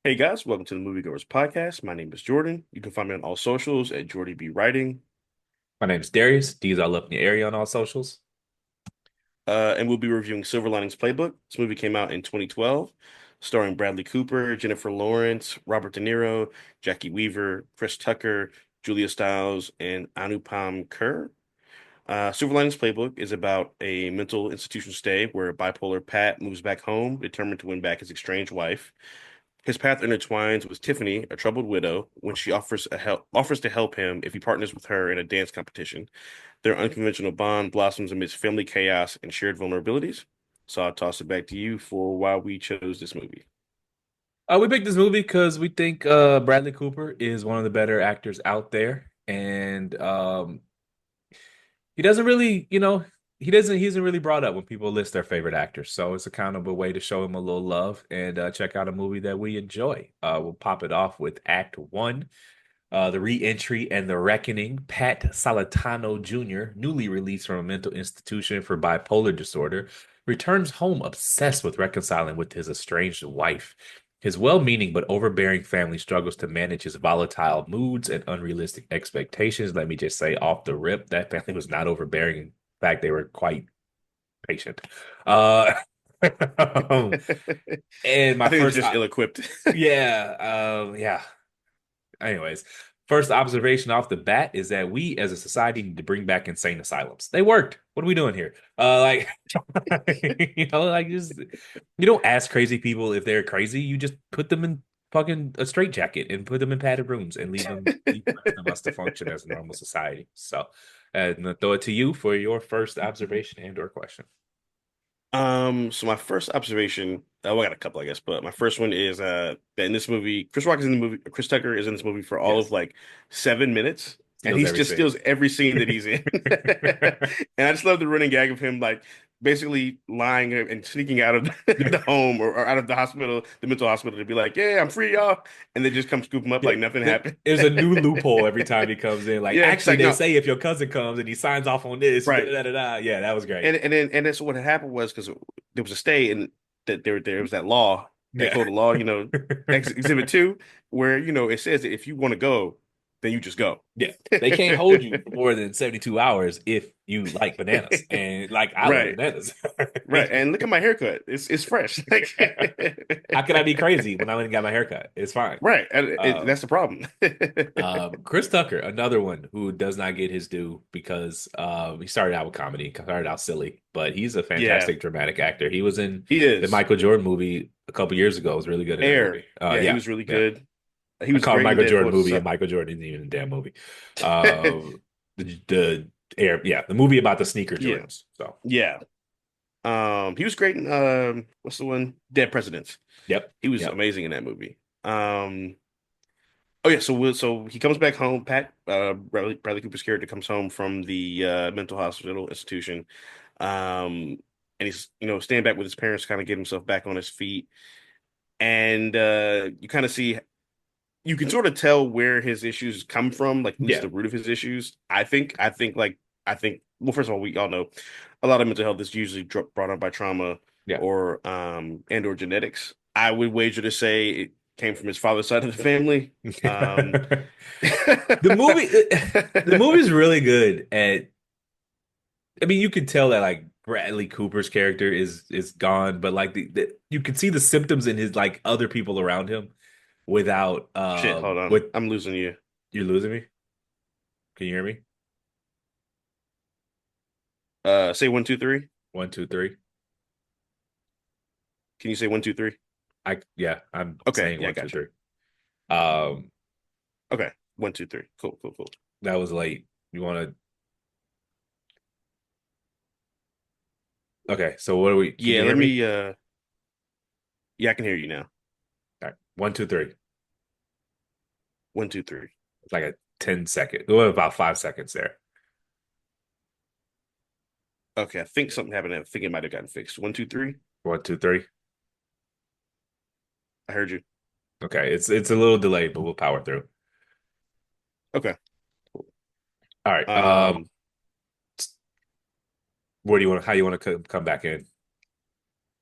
Hey guys, welcome to the Movie Goers podcast. My name is Jordan. You can find me on all socials at Jordy B Writing. My name is Darius. D's all up in the area on all socials. And we'll be reviewing Silver Linings Playbook. This movie came out in 2012, starring Bradley Cooper, Jennifer Lawrence, Robert De Niro, Jackie Weaver, Chris Tucker, Julia Stiles, and Anupam Kher. Silver Linings Playbook is about a mental institution stay where bipolar Pat moves back home, determined to win back his estranged wife. His path intertwines with Tiffany, a troubled widow, when she offers to help him if he partners with her in a dance competition. Their unconventional bond blossoms amidst family chaos and shared vulnerabilities. So I'll toss it back to you for why we chose this movie. We picked this movie because we think Bradley Cooper is one of the better actors out there, and he doesn't really, he isn't really brought up when people list their favorite actors. So it's a kind of a way to show him a little love and check out a movie that we enjoy. We'll pop it off with Act One. The re-entry and the reckoning. Pat Salatano Jr., newly released from a mental institution for bipolar disorder, returns home obsessed with reconciling with his estranged wife. His well-meaning but overbearing family struggles to manage his volatile moods and unrealistic expectations. Let me just say off the rip, that family was not overbearing. In fact, they were quite patient. Uh, I and my think they're first, just ill-equipped. yeah. Anyways, first observation off the bat is that we as a society need to bring back insane asylums. They worked. What are we doing here? Just you don't ask crazy people if they're crazy. You just put them in fucking a straitjacket and put them in padded rooms and leave the rest of us to function as a normal society. So, I'm gonna throw it to you for your first observation and or question. So my first observation, oh, I got a couple, I guess, but my first one is that in this movie, Chris Rock is in the movie, Chris Tucker is in this movie for all of Yes, like 7 minutes, and steals he's just everything. steals every scene that he's in. And I just love the running gag of him like basically lying and sneaking out of the home or out of the hospital, the mental hospital, to be like, "Yeah, I'm free, y'all," and they just come scoop him up Yeah, like nothing happened. there's a new loophole every time he comes in. Like, Yeah, it's actually, like they no, say if your cousin comes and he signs off on this, da right. da da da. Yeah, that was great. And then so what had happened was because there was a stay and that there was that law, that Yeah. code of law, Exhibit 2, where it says that if you want to go, then you just go. Yeah. They can't hold you for more than 72 hours if you like bananas. And like I love Right, bananas. right. And look at my haircut. It's fresh. Like How could I be crazy when I went and got my haircut? It's fine. right. And Um, that's the problem. Chris Tucker, another one who does not get his due because he started out with comedy, started out silly, but he's a Yeah, fantastic dramatic actor. He was in he the is. Michael Jordan movie a couple years ago. Was really good in that Air. movie. Yeah, he Yeah, was really yeah. good. He I was call it great in Michael Dead Jordan Poets movie, and Society. Michael Jordan isn't even in the damn movie. Uh, the air, yeah, the movie about the sneaker Yeah, Jordans. So, yeah. He was great in what's the one? Dead Presidents. yep, He was yep, amazing in that movie. Oh yeah, so he comes back home. Bradley Cooper's character comes home from the mental hospital institution, and he's staying back with his parents, to kind of get himself back on his feet. And you kind of see, you can sort of tell where his issues come from, like at least yeah, the root of his issues. I think. Well, first of all, we all know a lot of mental health is usually brought on by trauma yeah. or and or genetics. I would wager to say it came from his father's side of the family. Um, The movie, the movie's really good at. I mean, you could tell that like Bradley Cooper's character is gone, but like you can see the symptoms in his like other people around him without Shit, hold on. with I'm losing you. you're losing me. Can you hear me? Say 1, 2, 3. One, two, three. Can you say 1, 2, 3? Yeah, I'm Okay, saying yeah, I one, two, got you. three. Um, Okay, 1, 2, 3. Cool, cool, cool. that was late. You want to? Okay, so what do we? Can you Yeah, hear let me? me. Yeah, I can hear you now. All right, one, two, three. 1, 2, 3. It's like a 10 second. Well, about 5 seconds there. Okay, I think something happened. I think it might have gotten fixed. 1, 2, 3. One, two, three. I heard you. Okay, it's a little delayed, but we'll power through. Okay, cool. All right. Um, Where do you want? How you want to come back in?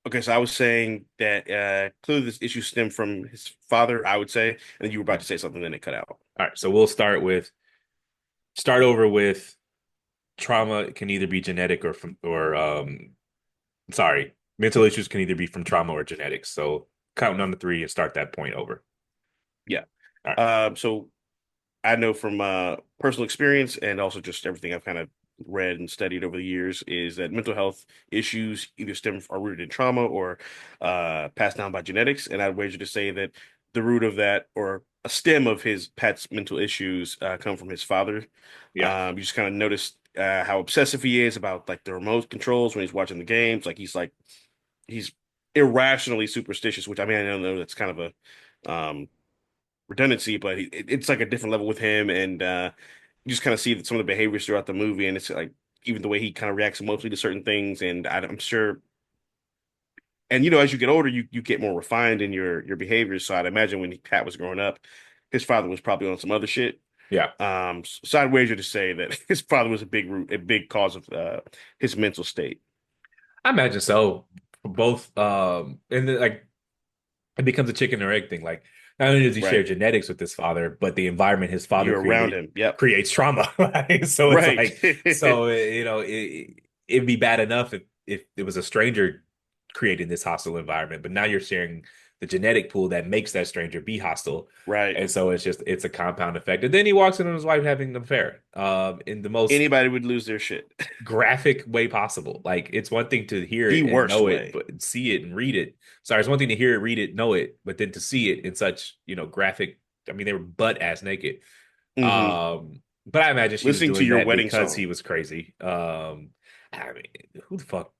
Okay, so I was saying that clearly this issue stemmed from his father, I would say, and then you were about Yeah. to say something, then it cut out. All right, so we'll start over with trauma can either be genetic or from or sorry, mental issues can either be from trauma or genetics. So counting on the three and start that point over. Yeah. All right. So I know from personal experience and also just everything I've kind of read and studied over the years is that mental health issues either stem are rooted in trauma or passed down by genetics. And I'd wager to say that the root of that or a stem of his Pat's mental issues come from his father. Yeah. You just kind of notice how obsessive he is about like the remote controls when he's watching the games. Like he's irrationally superstitious, which I mean I don't know that's kind of a redundancy, but it's like a different level with him, and you just kind of see that some of the behaviors throughout the movie, and it's like even the way he kind of reacts emotionally to certain things, and I'm sure, and as you get older, you get more refined in your behaviors. So I'd imagine when Pat was growing up, his father was probably on some other shit. Yeah. So I'd wager to say that his father was a big cause of his mental state. I imagine so. Both and then, like it becomes a chicken or egg thing. Like not only does he share Right. genetics with his father, but the environment his father You're around created him. Yep. creates trauma. Right? So it's Right. like so it'd be bad enough if it was a stranger creating this hostile environment, but now you're sharing the genetic pool that makes that stranger be hostile. Right. And so it's a compound effect. And then he walks in on his wife having an affair in the most Anybody would lose their shit. graphic way possible. Like it's one thing to hear The it and worst know it, way. but see it and read it. Sorry, it's one thing to hear it, read it, know it, but then to see it in such, graphic. I mean, they were butt ass naked. Hmm. But I imagine she was Listening to doing your that wedding because he song. was crazy. I mean, who the fuck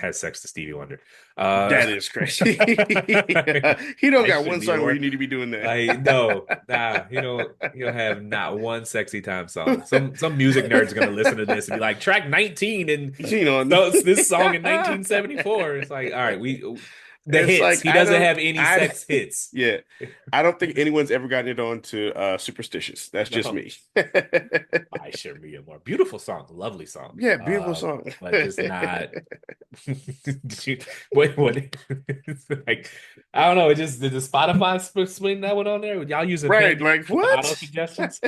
has sex to Stevie Wonder? That is crazy. He don't I got should one be song where you more. need to be doing Like no, nah, he don't have not one sexy time song. Some music nerd's gonna listen to this and be like, track 19 and You know, so it's this song in 1974. It's like, all right, the it's hits. like He doesn't have any I sex hits. yeah. I don't think anyone's ever gotten it on to Superstitious. That's just No, me. I should be a more beautiful song, lovely song. Yeah, beautiful song. But just not. Did you, what? Like, I don't know. It just did the Spotify swing that one on there? Y'all using Right, Pandora like for the auto what? suggestions?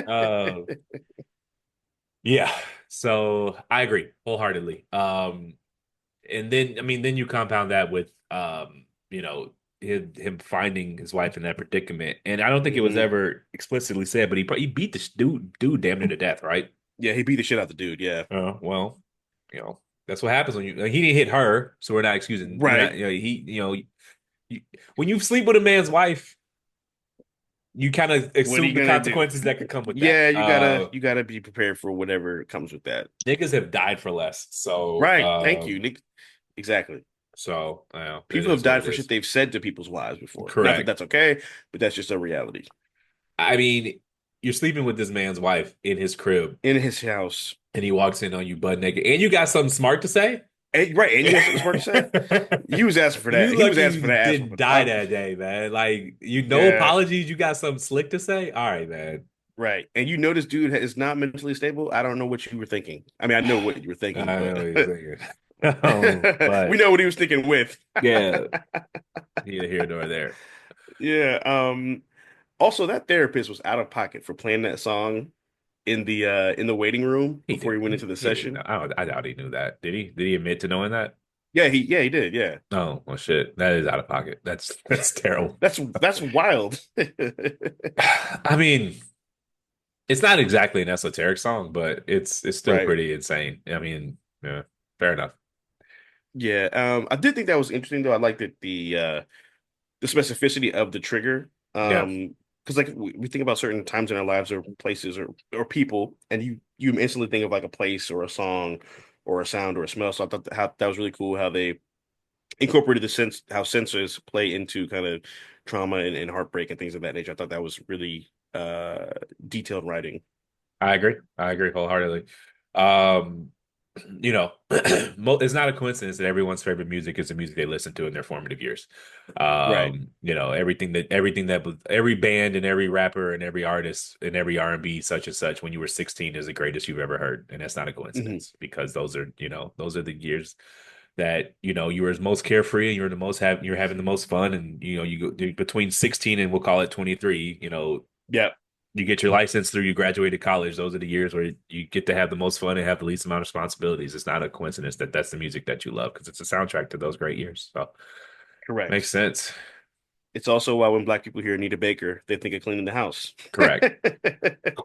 Yeah. So I agree wholeheartedly. And then I mean, then you compound that with him finding his wife in that predicament, and I don't think it was Hmm. ever explicitly said, but he beat this dude damn near to death, right? Yeah, he beat the shit out the dude. Yeah. Well, that's what happens when he didn't hit her, so we're not excusing. We're Right. not, you, when you sleep with a man's wife, you kind of What are assume you the gonna do? consequences that could come with that. Yeah, you gotta be prepared for whatever comes with that. Niggas have died for less, so Right. Thank you, Nick. Exactly. it People have is what died it for shit is. they've said to people's wives before. Not that Correct. that's okay, but that's just a reality. I mean, you're sleeping with this man's wife in his crib, In his house. and he walks in on you butt naked, and you got something smart to say. Right, and you have something smart to say? He was asking for that. You He was lucky asking you for that ass didn't whooping. die that day, man. Like, no Yeah, apologies. You got something slick to say? All right, man. right. And you know this dude is not mentally stable. I don't know what you were thinking. I mean, I know what you were I thinking, but know what you're saying. we But know what he was thinking with. yeah, neither here nor there. Yeah. Also, that therapist was out of pocket for playing that song in the waiting room He before he didn't. went into the He didn't know. session. I doubt he knew that. Did he? Did he admit to knowing that? Yeah, he did. Yeah. Oh, well, shit. That is out of pocket. That's terrible. That's wild. I mean, it's not exactly an esoteric song, but it's still Right. pretty insane. I mean, yeah, fair enough. Yeah. I did think that was interesting though. I liked that the specificity of the trigger. Yeah, Because like we think about certain times in our lives or places or people, and you instantly think of like a place or a song or a sound or a smell. So I thought how that was really cool how they incorporated the sense how sensors play into kind of trauma and heartbreak and things of that nature. I thought that was really detailed writing. I agree. I agree wholeheartedly. Um, it's not a coincidence that everyone's favorite music is the music they listen to in their formative years. Right. Everything that every band and every rapper and every artist and every R&B such and such when you were 16 is the greatest you've ever heard, and that's not a Hmm. coincidence because those are the years that you were most carefree and you're having the most fun, and you go between 16 and we'll call it 23. Yeah, You get your license through you graduated college. Those are the years where you get to have the most fun and have the least amount of responsibilities. It's not a coincidence that that's the music that you love because it's a soundtrack to those great years. So makes correct. sense. It's also why when black people hear Anita Baker, they think of cleaning the house. Correct.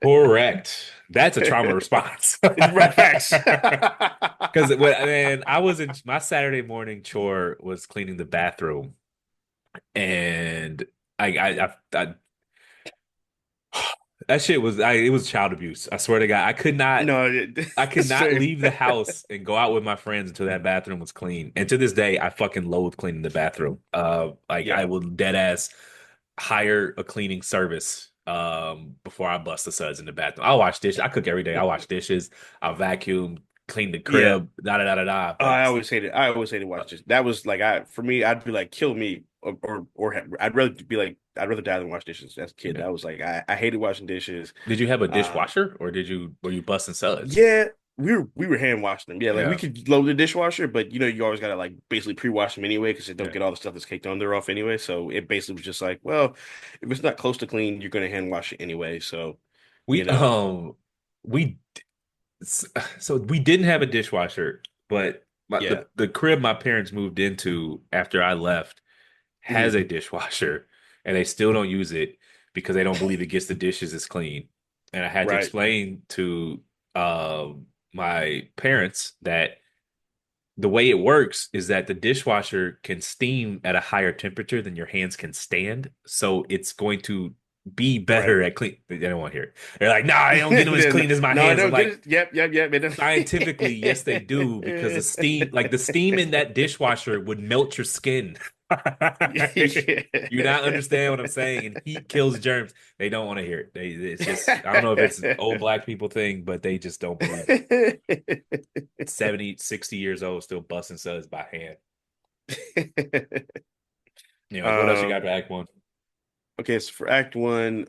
Correct. That's a trauma response. Right, facts. Because when man, I was in my Saturday morning chore was cleaning the bathroom, and I that shit was it was child abuse. I swear to God, No, I could not same. leave the house and go out with my friends until that bathroom was clean. And to this day, I fucking loathe cleaning the bathroom. Like I Yeah, will dead ass hire a cleaning service before I bust the suds in the bathroom. I'll wash dishes. I cook every day. I wash dishes. I'll vacuum, clean the yeah. crib, da da da da da. Oh, But I always hated. I always hated watching this. That was like for me, I'd be like, kill me, I'd rather be like, I'd rather die than wash dishes. As a kid, yeah. that was like, I hated washing dishes. Did you have a Uh, dishwasher or were you busting suds? yeah, we were hand washing them. Yeah, like we Yeah. could load the dishwasher, but you always gotta like basically pre-wash them anyway because they don't Yeah. get all the stuff that's caked on there off anyway. So it basically was just like, well, if it's not close to clean, you're gonna hand wash it anyway. So you We know, we so we didn't have a dishwasher, but yeah, the crib my parents moved into after I left has mhm, a dishwasher, and they still don't use it because they don't believe it gets the dishes as clean. And I had to right, explain to my parents that the way it works is that the dishwasher can steam at a higher temperature than your hands can stand. So it's going to be right. better at clean. They don't want to hear it. They're like, nah, I don't get them as No, clean as my no, I hands. I'm don't get like, it. Yep, yep, yep. scientifically, yes, they do, because the steam in that dishwasher would melt your skin. You not understand what I'm saying, and heat kills germs. They don't want to hear it. It's just, I don't know if it's an old black people thing, but they just don't believe it. 70, 60 years old, still busting suds by hand. Anyways, what else you got Um, for Act One? okay, so for Act One,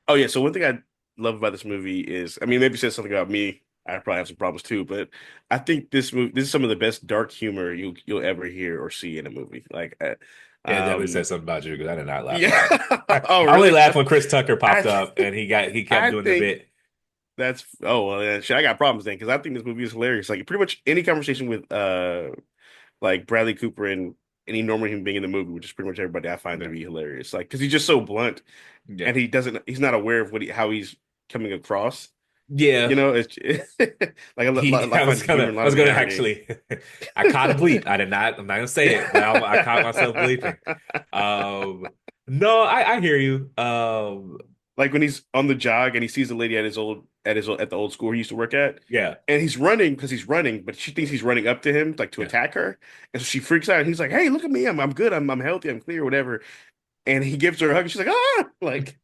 oh yeah, so one thing I love about this movie is, I mean, maybe it says something about me. I probably have some problems too, but I think this is some of the best dark humor you'll ever hear or see in a movie. Like, Yeah, it definitely um, says something about you because I did not laugh a lot. yeah. I Oh, only really? laughed when Chris Tucker popped I up and he kept I doing the think bit. that's oh well, yeah, shit, I got problems then because I think this movie is hilarious. Like pretty much any conversation with like Bradley Cooper and any normal human being in the movie, which is pretty much everybody, I find to Yeah. be hilarious. Like because he's just so blunt Yeah. and he's not aware of how he's coming across. Yeah. It's like I find humor in a I lot was of the gonna irony. actually I caught a bleep. I did not, I'm not gonna say it, but I caught myself bleeping. Um no, I hear you. Like when he's on the jog and he sees the lady at the old school he used to work at, Yeah. and he's running because he's running, but she thinks he's running up to him like to Yeah. attack her, and so she freaks out. And he's like, "Hey, look at me! I'm good. I'm healthy. I'm clear. Whatever." And he gives her a hug, and she's like, "Ah!" Like,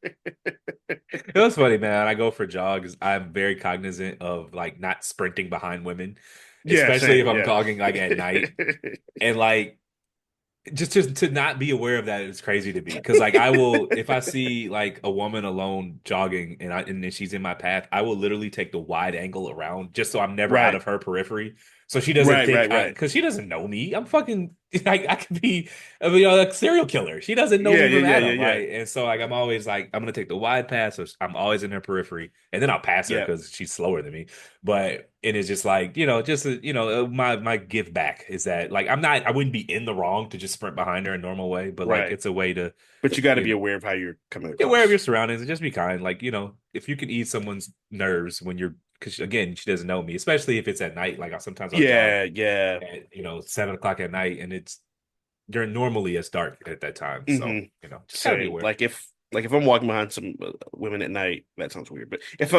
It was funny, man. I go for jogs. I'm very cognizant of like not sprinting behind women, yeah, especially if same, I'm yeah, jogging like at night. And like just to not be aware of that is crazy to me. Because like I will, if I see like a woman alone jogging and then she's in my path, I will literally take the wide angle around just so I'm never out right, of her periphery. So she doesn't right, think right, right. because she doesn't know me. I'm fucking I could be like a serial killer. She doesn't know Yeah, me yeah, from yeah, yeah, Adam, yeah, right? And so like I'm always like I'm gonna take the wide path, so I'm always in her periphery, and then I'll pass her yeah. because she's slower than me. But it is just like my give back is that like I wouldn't be in the wrong to just sprint behind her in a normal way, but like Right. it's a way to But you got to you be know aware of how you're coming be aware of your across. surroundings and just be kind. Like if you can ease someone's nerves when you're because again she doesn't know me, especially if it's at night. Like sometimes I'll jog Yeah, yeah. at 7 o'clock at night and it's during normally it's dark at that time, so hmm just gotta be Same. aware. Like if I'm walking behind some women at night, that sounds weird. But if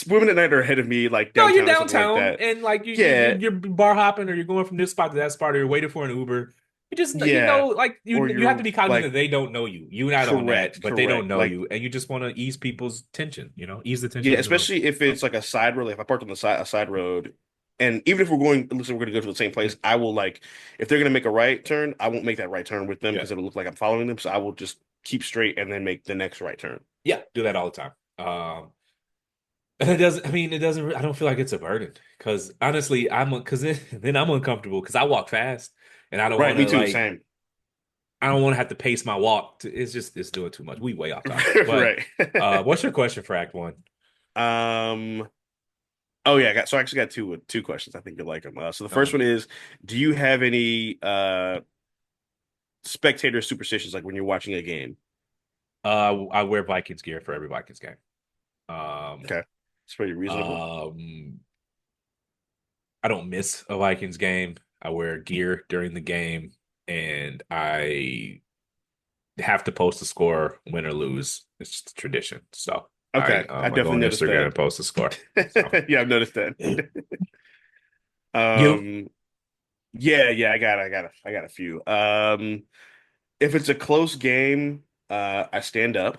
women at night are ahead of me, like No, you're downtown or something like downtown that, and like yeah, you're bar hopping or you're going from this spot to that spot or you're waiting for an Uber. You just yeah. like Or you have to you're be cognizant like, that they don't know you. You and I don't that, correct, but they don't correct. know Like, you, and you just want to ease people's tension. Ease the tension yeah, in the room. especially if it's like a side road. Like if I parked on a side road, and even if it looks like we're gonna go to the same place, I will like if they're gonna make a right turn, I won't make that right turn with them Yeah, because it'll look like I'm following them. So I will just keep straight and then make the next right turn. yeah, do that all the time. And it doesn't, I mean, it doesn't, I don't feel like it's a burden because honestly, because then I'm uncomfortable because I walk fast and I don't Right, want me to too, like, same. I don't want to have to pace my walk. It's doing too much. We way off topic. But Right. what's your question for Act One? Um, oh yeah, I actually got two questions. I think you'll like them. So the first Uh, one is, do you have any spectator superstitions like when you're watching a game? I wear Vikings gear for every Vikings game. Um, Okay. It's pretty reasonable. um, I don't miss a Vikings game. I wear gear during the game, and I have to post a score, win or lose. It's just a tradition. So Okay. I I go definitely on noticed Instagram that. and post a score. So Yeah, I've noticed that. you Um, yeah, I got a few. If it's a close game, I stand up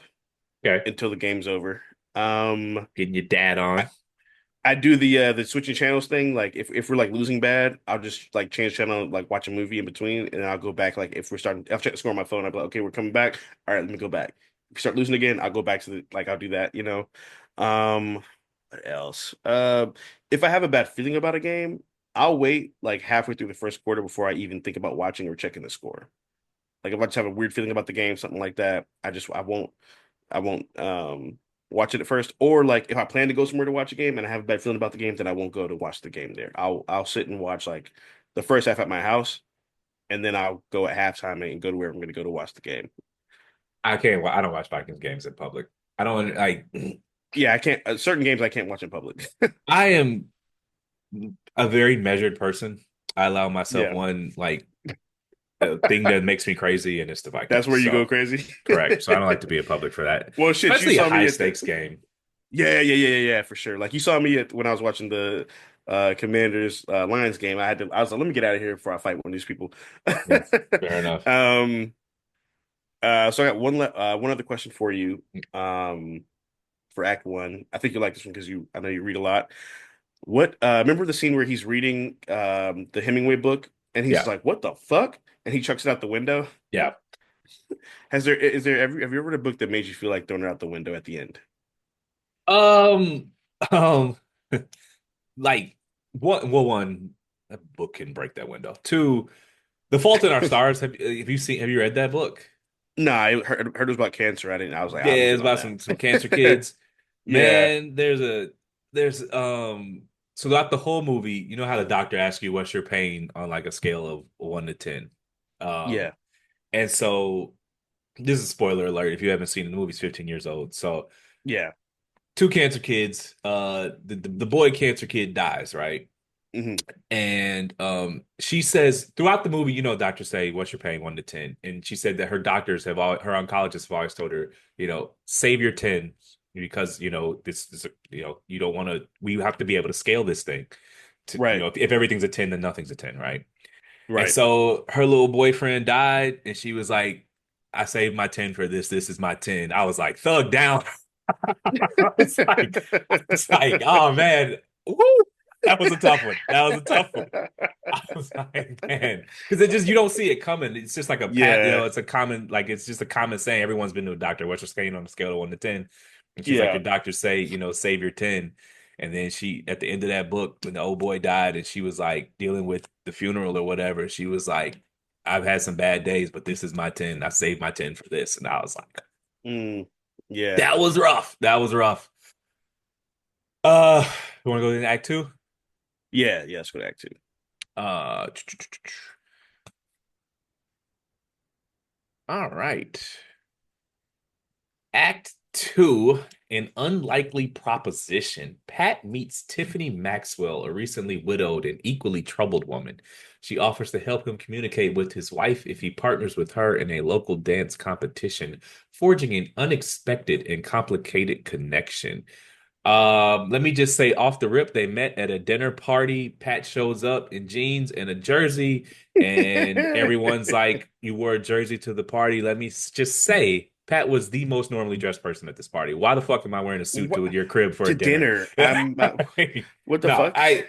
okay? until the game's over. Um, Getting your dad on. I do the switching channels thing. Like if we're like losing bad, I'll just like change channel, like watch a movie in between, and I'll go back. Like if we're starting, I'll check the score on my phone. I'll be like, okay, we're coming back. All right, let me go back. If we start losing again, I'll go back to the like I'll do that. What else? If I have a bad feeling about a game, I'll wait like halfway through the first quarter before I even think about watching or checking the score. Like if I just have a weird feeling about the game, something like that, I won't watch it at first. Or like if I plan to go somewhere to watch a game and I have a bad feeling about the game, then I won't go to watch the game there. I'll sit and watch like the first half at my house, and then I'll go at halftime and go to where I'm going to go to watch the game. I can't. I don't watch Vikings games in public. I don't like. Yeah, I can't. Certain games I can't watch in public. I am a very measured person. I allow myself Yeah, one like a thing that makes me crazy, and it's the that's Vikings. where you go So crazy. correct. So I don't like to be in public for that, Well, shit, you especially a saw high me at the. stakes game. Yeah, for sure. Like you saw me at when I was watching the Commanders Lions game. I was like, let me get out of here before I fight one of these people. Yeah, fair enough. Um, so I got one other question for you. Um, for Act One, I think you like this one because I know you read a lot. Remember the scene where he's reading the Hemingway book and he's just Yeah, like, "What the fuck?" and he chucks it out the window. yeah. Have you ever read a book that made you feel like throwing it out the window at the end? Um, um, like one, a book can break that window. Two, The Fault in Our Stars. Have you read that book? No, I heard it was about cancer. I didn't. I was like, Yeah, I'm it's good on about that. some cancer kids. Yeah, Man, there's so throughout the whole movie, you know how the doctor asks you what's your pain on like a scale of 1 to 10. Um, yeah, and so this is a spoiler alert if you haven't seen it, the movie's 15 years old. So yeah. two cancer kids, the boy cancer kid dies, right? Hmm. And she says throughout the movie, you know, doctors say, "What's your pain, 1 to 10?" And she said that her oncologists have always told her, you know, save your ten because you know this is you know you don't want to. We have to be able to scale this thing. To you Right, know, if everything's a 10, then nothing's a 10, right? And right. so her little boyfriend died, and she was like, "I saved my 10 for this. This is my 10." I was like, "Thug down." I was like, oh man, woo, that was a tough one. That was a tough one. I was like, man, because it just you don't see it coming. It's just like a pat, you know, Yeah, it's a common, like it's just a common saying. Everyone's been to a doctor. What's your scale on a scale of 1 to 10? And she's like, yeah. your doctor say, you know, save your 10. And then she, at the end of that book, when the old boy died, and she was like dealing with the funeral or whatever, she was like, I've had some bad days, but this is my 10. I saved my 10 for this. And I was like, Mm, yeah, that was rough. That was rough. You want to go into Act Two? yeah. That's what Act Two. Uh, all right. Act Two, an unlikely proposition. Pat meets Tiffany Maxwell, a recently widowed and equally troubled woman. She offers to help him communicate with his wife if he partners with her in a local dance competition, forging an unexpected and complicated connection. Let me just say off the rip, they met at a dinner party. Pat shows up in jeans and a jersey, and everyone's like, "You wore a jersey to the party." Let me just say, Pat was the most normally dressed person at this party. Why the fuck am I wearing a suit to What your crib for to a dinner? dinner? What the No, fuck? I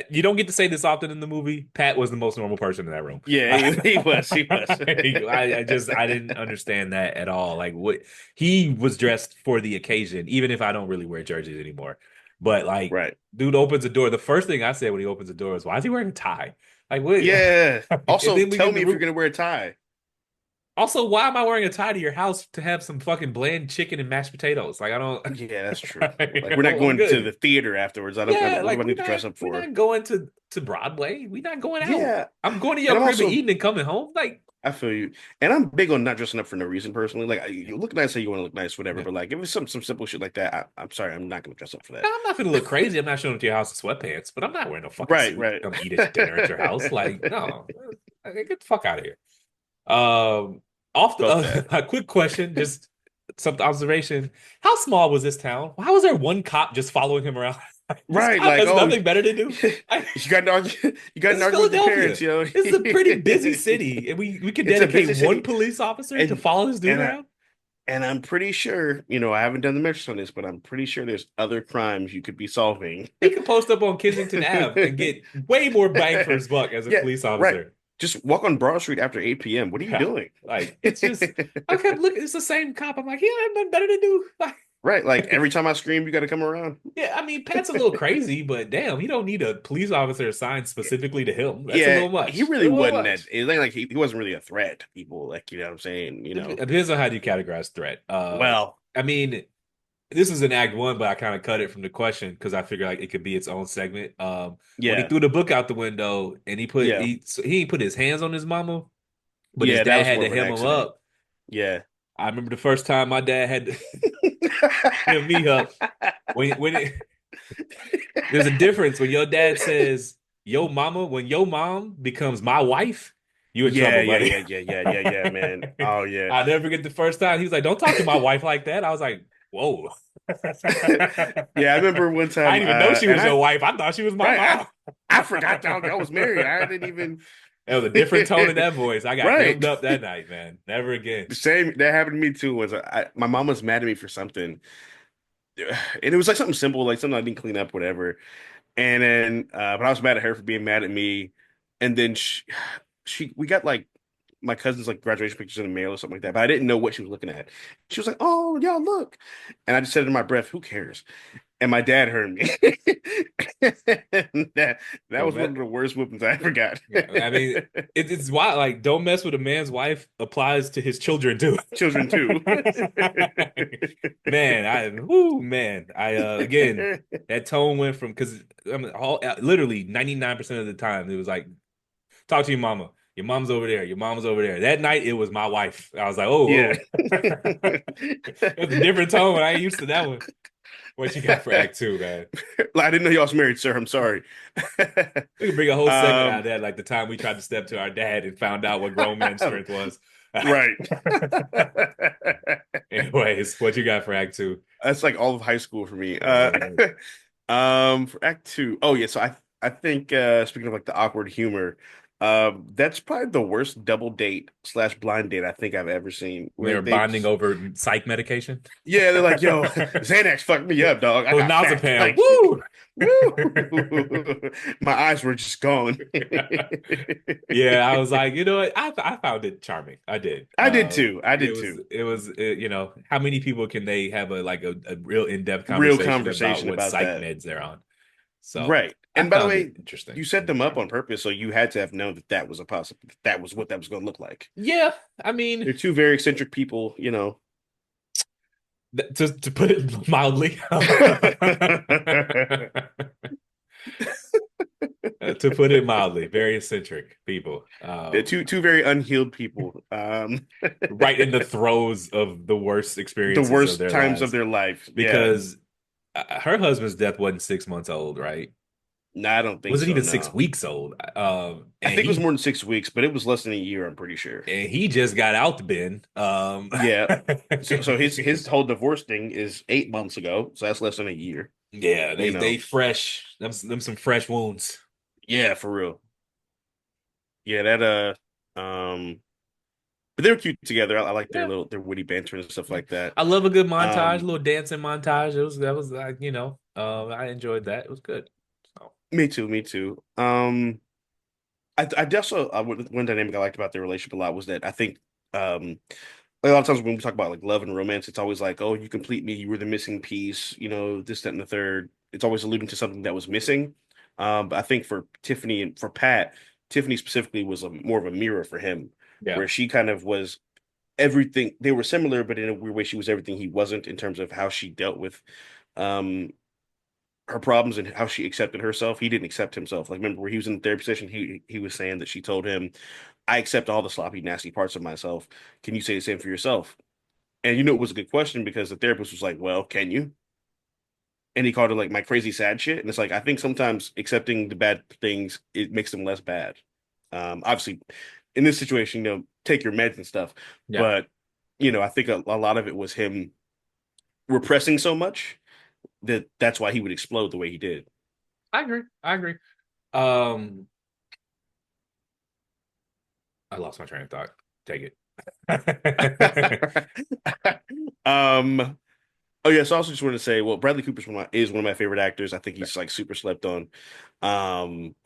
you don't get to say this often in the movie. Pat was the most normal person in that room. Yeah, he was. He was. I didn't understand that at all. Like what he was dressed for the occasion, even if I don't really wear jerseys anymore. But like, Right. dude opens the door. The first thing I said when he opens the door is, "Why is he wearing a tie?" Like what? Yeah. And Also, then we get tell in me the if you're room. gonna wear a tie. Also, why am I wearing a tie to your house to have some fucking bland chicken and mashed potatoes? Like I don't. Yeah, that's true. Like we're not I'm going to the good. theater afterwards. I Yeah, don't. What do like I need to dress up we're for? not going to Broadway. We're not going out. Yeah, I'm going to and your I'm crib and also eating and coming home. Like, I feel you, and I'm big on not dressing up for no reason personally. Like you look nice, say you want to look nice, whatever. yeah. But like if it's some simple shit like that, I'm sorry, I'm not gonna dress up for that. Now, I'm not gonna look crazy. I'm not showing up to your house in sweatpants, but I'm not wearing a fucking Right, suit to right. come eat at dinner at your house. Like, no, get the fuck out of here. Um, off the Felt that. a quick question, just some observation. How small was this town? Why was there one cop just following him around? This Right, cop like has oh, nothing better to do. I, you got to argue. You got this to is argue with your parents, Philadelphia. yo. This is a pretty busy city, and we could It's a dedicate busy one city, police officer to and follow this dude and around. I'm pretty sure, I haven't done the metrics on this, but I'm pretty sure there's other crimes you could be solving. He could post up on Kensington Ave and get way more bang for his buck as a Yeah, police right. officer. Just walk on Broad Street after 8 p.m. What are you Yeah, doing? like it's just I kept looking. It's the same cop. I'm like, he don't have nothing better to do. Right, like Like, every time I scream, you got to come around. yeah, I mean, Pat's a little crazy, but damn, he don't need a police officer assigned specifically to him. That's a Yeah, little he much. A really little wasn't that. much. It ain't like he wasn't really a threat to people. Like, you know what I'm saying? It depends on how you categorize threat. Well, I mean, this is an act one, but I kind of cut it from the question because I figure like it could be its own segment. When he yeah, threw the book out the window and yeah, he put his hands on his mama, but his yeah. That dad was had more to of an hem him accident. up. Yeah. I remember the first time my dad had to hem me up there's a difference when your dad says yo mama when your mom becomes my wife, you in Yeah, trouble, yeah, buddy. yeah, yeah, yeah, yeah, yeah, man. Oh yeah. I never forget the first time he was like, "Don't talk to my wife like that." I was like, "Whoa." Yeah, I remember one I time, didn't even know she and was your wife. I thought she was my right, mom. I forgot y'all was married. I didn't even. It was a different tone in that voice. I got Right. hemmed up that night, man. Never again. The same that happened to me too. Was my mom was mad at me for something, and it was like something simple, like something I didn't clean up, whatever. And then, but I was mad at her for being mad at me. And then we got like my cousin's like graduation pictures in the mail or something like that, but I didn't know what she was looking at. She was like, "Oh, y'all look," and I just said in my breath, "Who cares?" And my dad heard me. And that Don't was one mess. of the worst whoopings I ever got. Yeah, I mean, it's why like don't mess with a man's wife applies to his children too. Children too. Man, I again that tone went from because I mean, literally 99% of the time it was like talk to your mama. Your mom's over there. Your mom's over there. That night it was my wife. I was like, Yeah. oh, oh. It was a different tone. I ain't used to that one. What you got for Act Two, man? I didn't know y'all was married, sir. I'm sorry. We could bring a whole segment out of Um, that, like the time we tried to step to our dad and found out what grown man strength was. right. Anyways, what you got for Act Two? That's like all of high school for me. Uh, For Act Two. Oh yeah, so I think speaking of like the awkward humor, that's probably the worst double date slash blind date I think I've ever seen. they Where were they bonding just over psych medication. yeah, they're like, yo, Xanax fucked me up, dog. I got packed. Clonazepam. Like, Woo! woo. My eyes were just gone. Yeah, I was like, you know what? I found it charming. I did. I did too. I did too. You know, how many people can they have a real in-depth Real conversation about conversation what about psych that. meds they're on? So Right. I And by the found it way, interesting you set and them up on charming. purpose, so you had to have known that that was a possible, that was what that was going to look like. Yeah, I mean, They're two very eccentric people. to put it mildly, to put it mildly, very eccentric people. They're two very unhealed people. Right in the throes of the worst The experiences of worst their times of lives their life. Yeah. because her husband's death wasn't 6 months old, right? No, I don't think Wasn't so. even six No. weeks old. I think it was more than 6 weeks, but it was less than a year, I'm pretty sure. And he just got out the bin. Yeah. So his whole divorce thing is 8 months ago, so that's less than a year. Yeah, You they know. fresh them some fresh wounds. Yeah, for real. Yeah, that but But they were cute together. I like Yeah, their witty banter and stuff yeah. like that. I love a good montage, a Um, little dancing montage. It was that was like I enjoyed that. It was good. So Me too, me too. I also one dynamic I liked about their relationship a lot was that I think um a lot of times when we talk about like love and romance, it's always like, oh, you complete me, you were the missing piece, this, that, and the third. It's always alluding to something that was missing. But I think for Tiffany and for Pat, Tiffany specifically was more of a mirror for him, yeah, where she kind of was everything. They were similar, but in a weird way, she was everything he wasn't in terms of how she dealt with um her problems and how she accepted herself. He didn't accept himself. Like remember where he was in the therapy session, he was saying that she told him, I accept all the sloppy, nasty parts of myself. Can you say the same for yourself? And it was a good question because the therapist was like, well, can you? And he called it like my crazy sad shit. And it's like I think sometimes accepting the bad things, it makes them less bad. Obviously in this situation, take your meds and stuff. yeah. But I think a lot of it was him repressing so much that's why he would explode the way he did. I agree. I agree. Um, I lost my train of thought. Take it. um, Oh yes, I also just wanted to say, well, Bradley Cooper's is one of my favorite actors. I think he's like super slept on.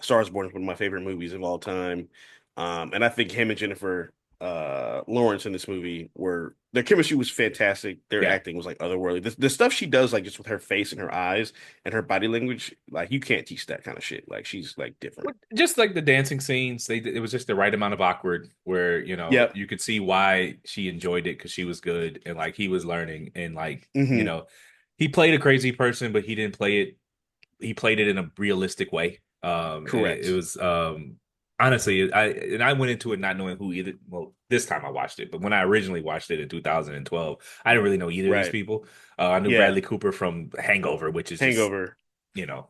Star is Born is one of my favorite movies of all time. And I think him and Jennifer Lawrence in this movie were their chemistry was fantastic. Their Yeah. acting was like otherworldly. The stuff she does, like just with her face and her eyes and her body language, like you can't teach that kind of shit. Like she's like different. Just like the dancing scenes, it was just the right amount of awkward where, Yep. you could see why she enjoyed it because she was good and like he was learning and like, Hmm. he played a crazy person, but he played it in a realistic way. It Correct. was honestly, I went into it not knowing who either. Well, this time I watched it, but when I originally watched it in 2012, I didn't really know either of these Right. people. I knew Yeah. Bradley Cooper from Hangover, which is just Hangover. you know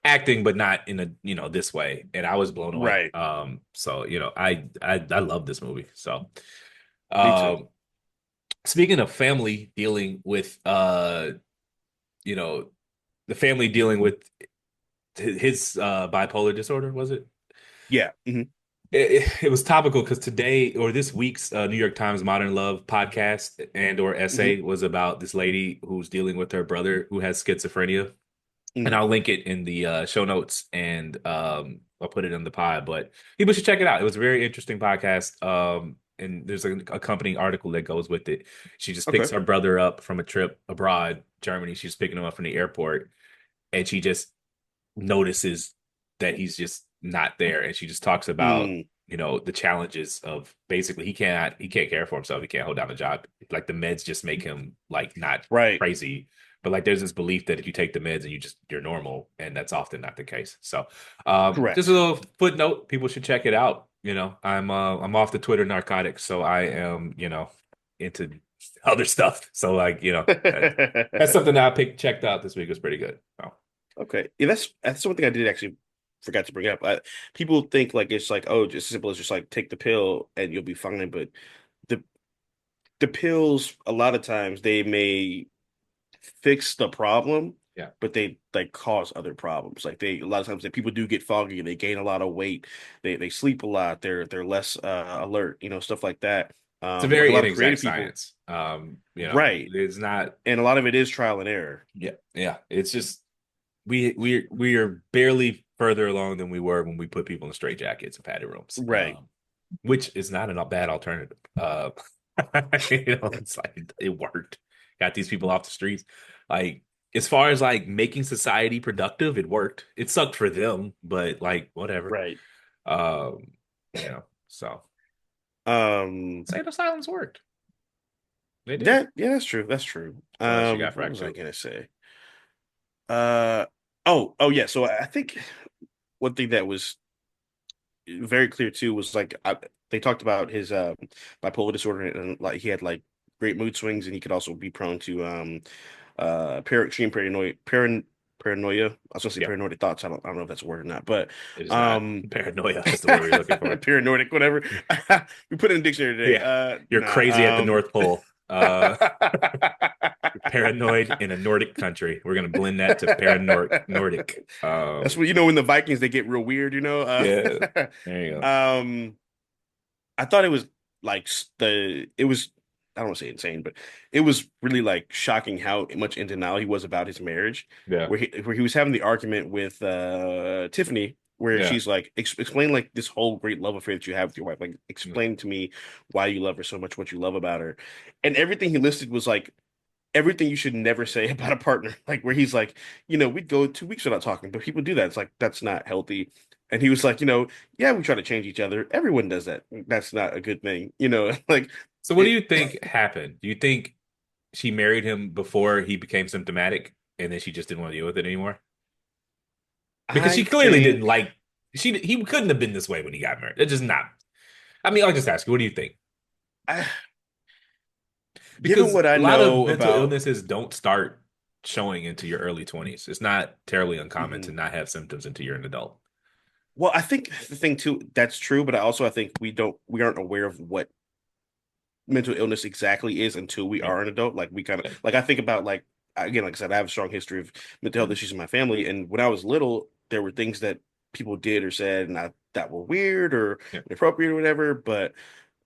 acting, but not in a this way, and I was blown away. Right. So I love this movie. So, Me too. um, speaking of family dealing with you know, the family dealing with his bipolar disorder, was it? Yeah. Hmm. It was topical because today or this week's New York Times Modern Love podcast and or Hmm. essay was about this lady who's dealing with her brother who has schizophrenia, and Hmm. I'll link it in the show notes and I'll put it in the pod. But people should check it out. It was a very interesting podcast. And there's a accompanying article that goes with it. She just picks Okay. her brother up from a trip abroad, Germany. She's picking him up from the airport, and she just notices that he's just not there, and she just talks about Mm. the challenges of basically he can't care for himself, he can't hold down a job, like the meds just make him like not Right. crazy, but like there's this belief that if you take the meds and you're normal, and that's often not the case. So just a Correct. little footnote, people should check it out. I'm off the Twitter narcotics, so I am into other stuff, so like that's something that I checked out this week. It was pretty good. So, Okay. Yeah, that's one thing I did actually forgot to bring up. People think like it's like, oh, just as simple as just like take the pill and you'll be fine. But the the pills, a lot of times they may fix the problem, yeah. but they like cause other problems. Like a lot of times that people do get foggy, they gain a lot of weight, they sleep a lot, they're less alert, stuff like that. It's a Like a very lot of inexact creative people, science. right? It's not. And a lot of it is trial and error. Yeah, yeah. It's just we are barely further along than we were when we put people in straitjackets and padded rooms, Right. which is not a bad alternative. It's like it worked. Got these people off the streets. Like as far as like making society productive, it worked. It sucked for them, but like whatever. Right. Um, so Um, State of Silence worked. They did. that yeah, that's true. That's true. What else you got for What Act was I Two? gonna say? Uh, oh yeah. So I think one thing that was very clear too was like they talked about his bipolar disorder and like he had like great mood swings and he could also be prone to extreme paranoia. I was gonna say Yeah. paranoid thoughts. I don't know if that's a word or not, but It is not. um Paranoia is the word we're looking for. paranoid, whatever. We put it in the dictionary today. Yeah. You're crazy at Nah. the North Pole. You're paranoid in a Nordic country. We're gonna blend that to paranoid Nordic. That's what when the Vikings they get real weird. Yeah. There you go. Um, I thought it was. like it was, I don't want to say insane, but it was really like shocking how much in denial he was about his marriage, Yeah. where he was having the argument with Tiffany, where Yeah. she's like, explain like this whole great love affair that you have with your wife, like Yeah. explain to me why you love her so much, what you love about her, and everything he listed was like everything you should never say about a partner. Like where he's like, we'd go 2 weeks without talking, but people do that. It's like that's not healthy. And he was like, yeah, we try to change each other. Everyone does that. That's not a good thing. Like So what do it. you think happened? Do you think she married him before he became symptomatic and then she just didn't want to deal with it anymore? Because she I clearly didn't think like he couldn't have been this way when he got married. It's just not. I mean, I'll just ask you, what do you think? I, given Because what I a lot of know mental about, illnesses don't start showing into your early 20s. It's not terribly uncommon to mhm. not have symptoms until you're an adult. Well, I think the thing too, that's true, but I think we aren't aware of what mental illness exactly is until we Yeah. are an adult. Like we kind of Yeah. like I think about like again, like I said, I have a strong history of mental health Mhm. issues in my family, and when I was little, there were things that people did or said, and I that were weird or Yeah. inappropriate or whatever. But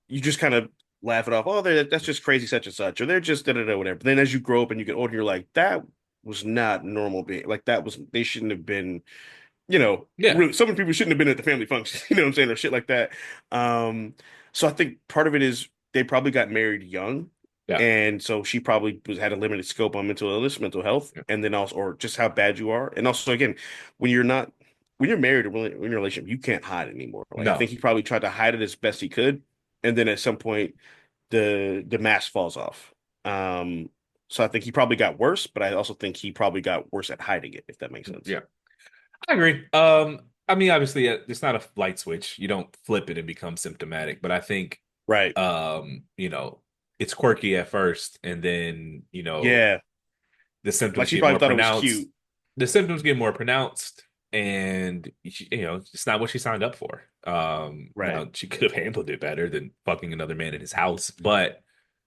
you just kind of laugh it off. Oh, that's just crazy, such and such, or they're just da da da whatever. But then as you grow up and you get older, you're like that was not normal being like that was they shouldn't have been Yeah. really, some people shouldn't have been at the family function, you know what I'm saying, or shit like that. Um, so I think part of it is they probably got married young, Yeah. and so she probably had a limited scope on mental illness, mental health, Yeah. and then also, or just how bad you are, and also again, when you're not, when you're married or when you're in a relationship, you can't hide anymore. Like I No. think he probably tried to hide it as best he could, and then at some point, the mask falls off. Um, so I think he probably got worse, but I also think he probably got worse at hiding it, if that makes sense. Yeah. I agree. I mean, obviously, it's not a light switch. You don't flip it and become symptomatic. But I think, Right. you know, it's quirky at first, and then, Yeah. the Like symptoms she get probably more thought it was pronounced. cute. The symptoms get more pronounced, and it's not what she signed up for. Right. Now she could have handled it better than fucking another man in his house, but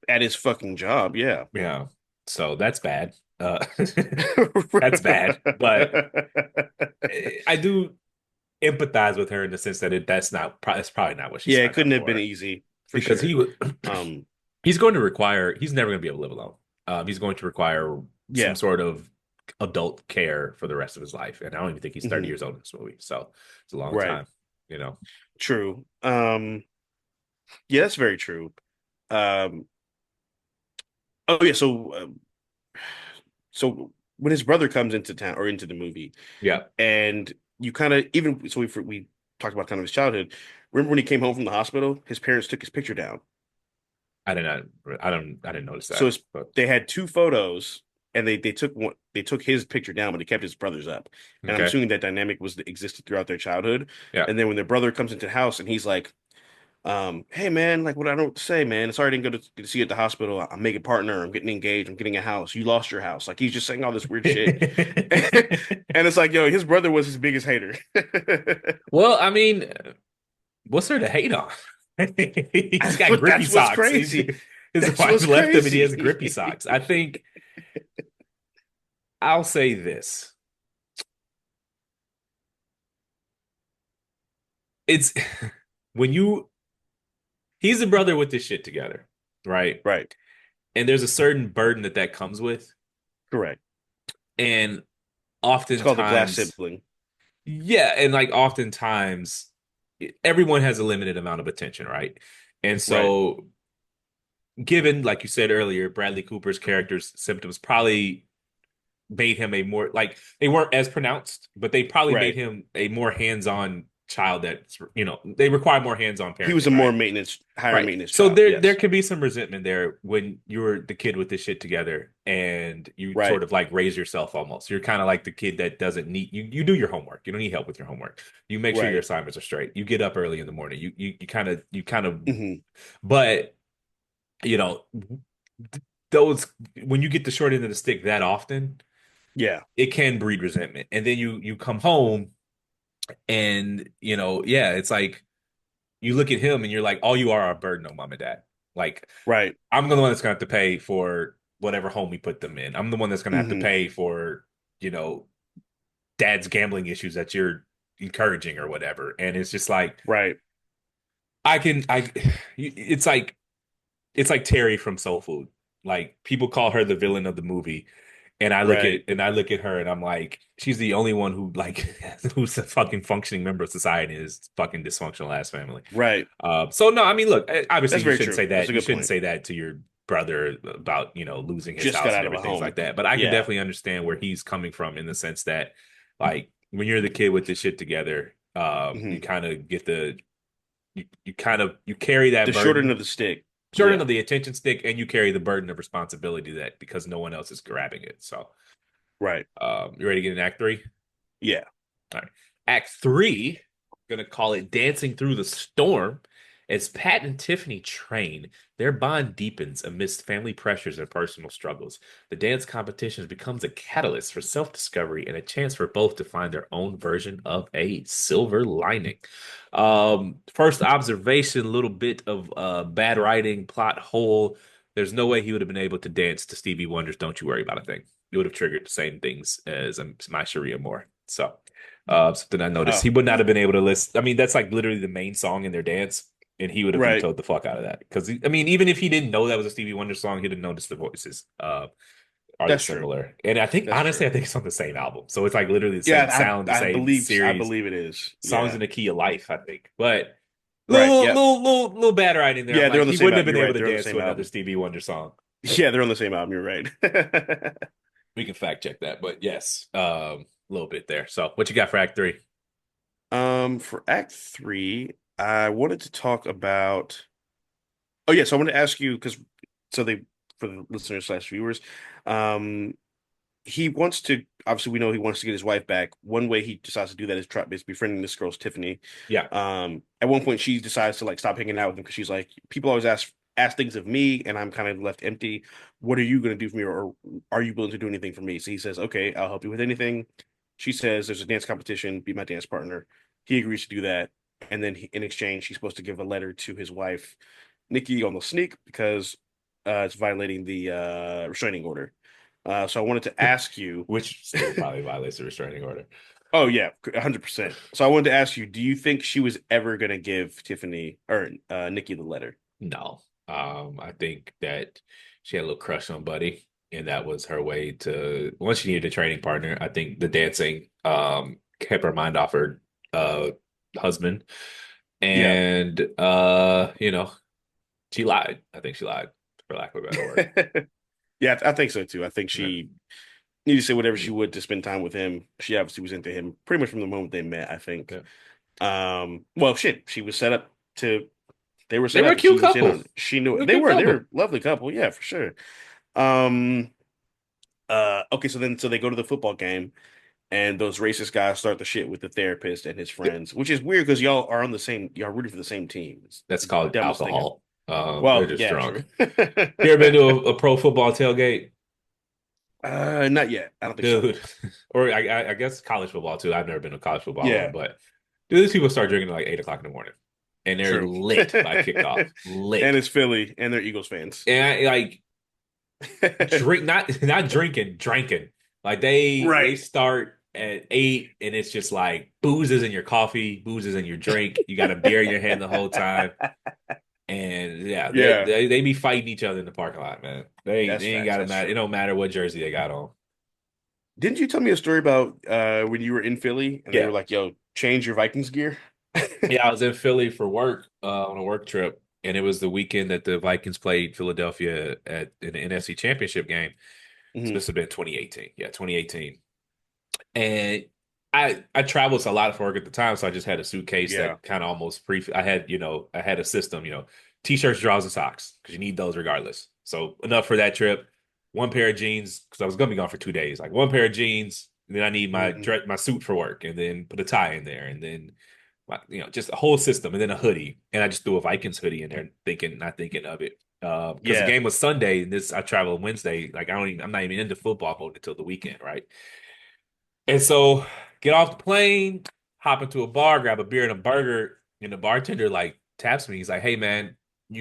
At his fucking job, yeah. yeah, so that's bad. That's bad, but I do empathize with her in the sense that that's probably not what she Yeah, it signed up couldn't have been for easy for because sure. Um, he's never going to be able to live alone. He's going to require some yeah. sort of adult care for the rest of his life, and I don't even think he's 30 Hmm. years old in this movie, so it's a long Right. time, you know. True. Yeah, that's very true. Um, oh yeah, so when his brother comes into town or into the movie, Yeah, and you kind of even so we talked about kind of his childhood. Remember when he came home from the hospital, his parents took his picture down. I didn't notice So that, but they had two photos, and they took his picture down, but they kept his brother's up. And I'm okay, assuming that dynamic was existed throughout their childhood. yeah. And then when their brother comes into the house and he's like, hey man, like what I don't know what to say, man. Sorry I didn't get to see you at the hospital. I'm making partner, I'm getting engaged, I'm getting a house. You lost your house. Like he's just saying all this weird shit. And it's like, yo, his brother was his biggest hater. Well, I mean, what's there to hate on? He's got But grippy that's what's socks. crazy. His That's wife what's left him and he has grippy crazy. socks. I think I'll say this. It's when you he's a brother with this shit together, right? Right. And there's a certain burden that comes with. Correct. And It's called the glass oftentimes, sibling. yeah, and like oftentimes everyone has a limited amount of attention, right? And Right. so given, like you said earlier, Bradley Cooper's character's symptoms probably made him a more like they weren't as pronounced, but they probably made Right. him a more hands-on child that's they require more hands-on He was parenting, a more right? maintenance, higher Right. maintenance So child. there Yes. can be some resentment there when you're the kid with this shit together and you Right. sort of like raise yourself almost. You're kind of like the kid that doesn't need you do your homework. You don't need help with your homework. You make sure your Right. assignments are straight. You get up early in the morning. You kind of Hmm. but you know those when you get the short end of the stick that often, Yeah. it can breed resentment. And then you come home and yeah, it's like you look at him and you're like, all you are a burden on mom and dad. Like Right. I'm the one that's gonna have to pay for whatever home we put them in. I'm the one that's gonna have to Hmm. pay for, you know, dad's gambling issues that you're encouraging or whatever. And it's just like Right. I can I it's like Terry from Soul Food. Like people call her the villain of the movie. Right, And I look at her and I'm like, she's the only one who like who's a fucking functioning member of society in this fucking dysfunctional ass family. right. So no, I mean, look, obviously That's you very shouldn't true. say That's that. a You good shouldn't point. say that to your brother about, losing his Just got house and out of a different things home. like that. But I can Yeah. definitely understand where he's coming from in the sense that, like, when you're the kid with this shit together, you Hmm. kind of get you kind of you carry that The short end burden, of the stick. short end Yeah. of the attention stick, and you carry the burden of responsibility that because no one else is grabbing it. So, Right. you ready to get in Act Three? Yeah. All right. Act three, gonna call it Dancing Through the Storm. As Pat and Tiffany train, their bond deepens amidst family pressures and personal struggles. The dance competition becomes a catalyst for self-discovery and a chance for both to find their own version of a silver lining. First observation, a little bit of bad writing, plot hole. There's no way he would have been able to dance to Stevie Wonder's "Don't You Worry About a Thing." It would have triggered the same things as My Sharia Moore. So something I noticed. Oh, He would not have been able to list. I mean, that's like literally the main song in their dance, and he would have right. vetoed the fuck out of that. Because I mean, even if he didn't know that was a Stevie Wonder song, he'd have noticed the voices. Are they That's true. similar? And I think That's honestly, true. I think it's on the same album, so it's like literally the same Yeah, sound, the I same believe series, it is. songs Yeah. in the key of life. I think, but Right. Yep. little bad writing there. I'm Yeah, they're like, on the he same wouldn't have album. been You're able right. to They're on the dance to same another album. Stevie Wonder song. Yeah, they're on the same album. You're right. We can fact check that, but yes, a little bit there. So, what you got for Act Three? For Act Three, I wanted to talk about. Oh yeah, so I wanted to ask you because so they for the listeners slash viewers, um, he wants to obviously we know he wants to get his wife back. One way he decides to do that is befriending this girl's Tiffany. Yeah. At one point she decides to like stop hanging out with him because she's like, people always ask things of me and I'm kind of left empty. What are you gonna do for me, or are you willing to do anything for me? So he says, okay, I'll help you with anything. She says there's a dance competition, be my dance partner. He agrees to do that, and then in exchange he's supposed to give a letter to his wife Nikki on the sneak because it's violating the restraining order. So I wanted to ask you. Which still probably violates the restraining order. Oh yeah, 100%. So I wanted to ask you, do you think she was ever gonna give Tiffany or Nikki the letter? No. I think that she had a little crush on Buddy, and that was her way to once she needed a training partner. I think the dancing kept her mind off her uh husband. Yeah. And she lied. I think she lied, for lack of a better word. Yeah, I think so too. I think Yeah. she needed to say whatever she would to spend time with him. She obviously was into him pretty much from the moment they met, I think. Yeah. Well, shit, she was set up to they were They set were a up and she cute was in couple. on it. She They knew were it. a cute They were couple. a lovely couple, yeah, for sure. Um okay, so they go to the football game and those racist guys start the shit with the therapist and his friends, which is weird because y'all rooting for the same team. That's It's the called dumbest thing. alcohol. They're Well, just yeah, drunk. true. You ever been to a pro football tailgate? Not yet. I don't think so. Dude, or I guess college football too. I've never been to a college football one, Yeah, but dude, these people start drinking at like 8 o'clock in the morning, and they're true. lit by kickoff, And lit, it's Philly, and they're Eagles fans. and like drink, not drinking, drinking. Like they Right. start at 8, and it's just like boozes in your coffee, boozes in your drink. You got a beer in your hand the whole time, and yeah, Yeah, they be fighting each other in the parking lot, man. that's They ain't facts. got to That's matter. It true. don't matter what jersey they got on. Didn't you tell me a story about when you were in Philly and they Yeah. were like, "Yo, change your Vikings gear"? Yeah, I was in Philly for work on a work trip, and it was the weekend that the Vikings played Philadelphia at an NFC Championship game. So Hmm. this would have been 2018. Yeah, 2018. And I traveled a lot for work at the time, so I just had a suitcase Yeah. that kind of almost pre. I had I had a system, t-shirts, drawers, and socks because you need those regardless. So enough for that trip. One pair of jeans because I was gonna be gone for 2 days. Like one pair of jeans, and then I need Hmm. my suit for work, and then put a tie in there, and then just a whole system, and then a hoodie. And I just threw a Vikings hoodie in there, not thinking of it. Because the Yeah. game was Sunday, and I traveled Wednesday. Like I'm not even into football mode until the weekend, right? And so get off the plane, hop into a bar, grab a beer and a burger, and the bartender like taps me. He's like, "Hey man, I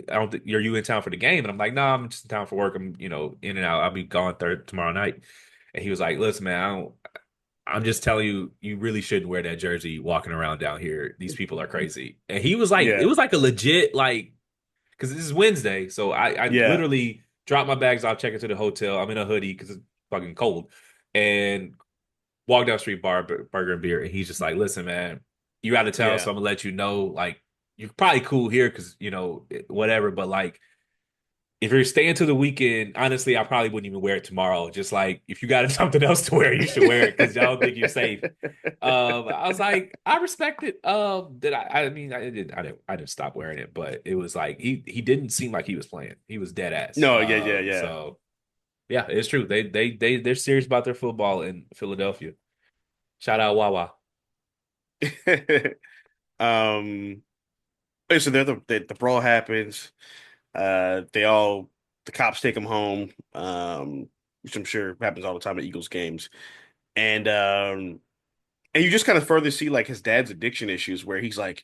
don't think you in town for the game?" And I'm like, "No, I'm just in town for work. I'm in and out. I'll be gone tomorrow night." And he was like, "Listen, man, I'm just telling you, you really shouldn't wear that jersey walking around down here. These people are crazy. And he was like, it Yeah, was like a legit, like, because this is Wednesday. So I yeah, literally dropped my bags off, check into the hotel. I'm in a hoodie because it's fucking cold. And walk down the street, burger and beer. And he's just like, listen, man, you out of town. yeah. So I'm going to let you know, like, you're probably cool here because, whatever. But like, if you're staying to the weekend, honestly, I probably wouldn't even wear it tomorrow. Just like if you got something else to wear, you should wear it because y'all don't think you're safe. I was like, I respect it. That I mean, I didn't stop wearing it, but it was like he didn't seem like he was playing. He was dead ass. No, yeah, yeah, yeah. So yeah, it's true. They're serious about their football in Philadelphia. Shout out Wawa. Um, so the brawl happens. They all the cops take him home. Which I'm sure happens all the time at Eagles games. And and you just kind of further see like his dad's addiction issues where he's like,